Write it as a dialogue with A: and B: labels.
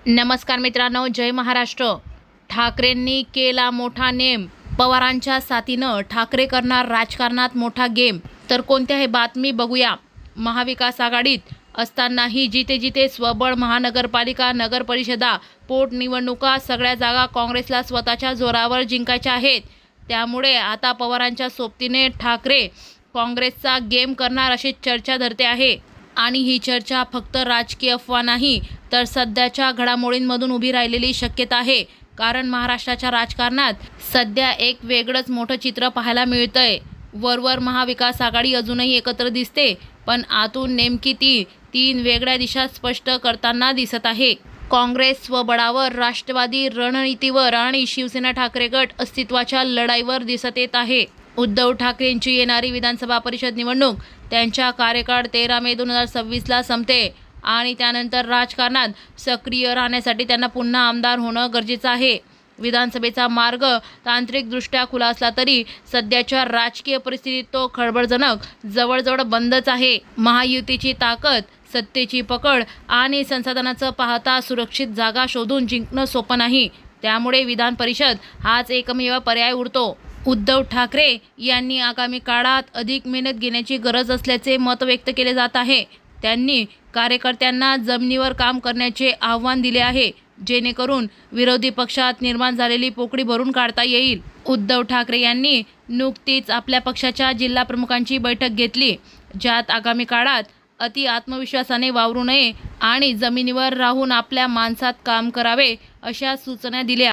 A: नमस्कार मित्रांनो, जय महाराष्ट्र. ठाकरेंनी केला मोठा नेम. पवारांच्या साथीनं ठाकरे करणार राजकारणात मोठा गेम. तर कोणत्या हे बातमी बघूया. महाविकास आघाडीत असतानाही जिथे जिथे स्वबळ महानगरपालिका, नगरपरिषदा, पोटनिवडणुका सगळ्या जागा काँग्रेसला स्वतःच्या जोरावर जिंकायच्या आहेत. त्यामुळे आता पवारांच्या सोबतीने ठाकरे काँग्रेसचा गेम करणार अशी चर्चा धरते आहे. आणि ही चर्चा फक्त राजकीय अफवा नाही, तर सध्याच्या घडामोडींमधून उभी राहिलेली शक्यता आहे. कारण महाराष्ट्राच्या राजकारणात सध्या एक वेगळंच मोठं चित्र पाहायला मिळतंय. वरवर महाविकास आघाडी अजूनही एकत्र दिसते, पण आतून नेमकी ती तीन वेगळ्या दिशा स्पष्ट करताना दिसत आहे. काँग्रेस स्वबळावर, राष्ट्रवादी रणनीतीवर आणि शिवसेना ठाकरे गट अस्तित्वाच्या लढाईवर दिसत येत आहे. उद्धव ठाकरेंची येणारी विधानसभा परिषद निवडणूक त्यांच्या कार्यकाळ 13 मे 2026ला संपते आणि त्यानंतर राजकारणात सक्रिय राहण्यासाठी त्यांना पुन्हा आमदार होणं गरजेचं आहे. विधानसभेचा मार्ग तांत्रिकदृष्ट्या खुला असला तरी सध्याच्या राजकीय परिस्थितीत तो खळबळजनक जवळजवळ बंदच आहे. महायुतीची ताकद, सत्तेची पकड आणि संसाधनाचं पाहता सुरक्षित जागा शोधून जिंकणं सोपं नाही. त्यामुळे विधान परिषद हाच एकमेव पर्याय उरतो. उद्धव ठाकरे यांनी आगामी काळात अधिक मेहनत घेण्याची गरज असल्याचे मत व्यक्त केले जात आहे. त्यांनी कार्यकर्त्यांना जमिनीवर काम करण्याचे आव्हान दिले आहे, जेणेकरून विरोधी पक्षात निर्माण झालेली पोकळी भरून काढता येईल. उद्धव ठाकरे यांनी नुकतीच आपल्या पक्षाच्या जिल्हा प्रमुखांची बैठक घेतली, ज्यात आगामी काळात अति आत्मविश्वासाने वावरू नये आणि जमिनीवर राहून आपल्या माणसात काम करावे अशा सूचना दिल्या.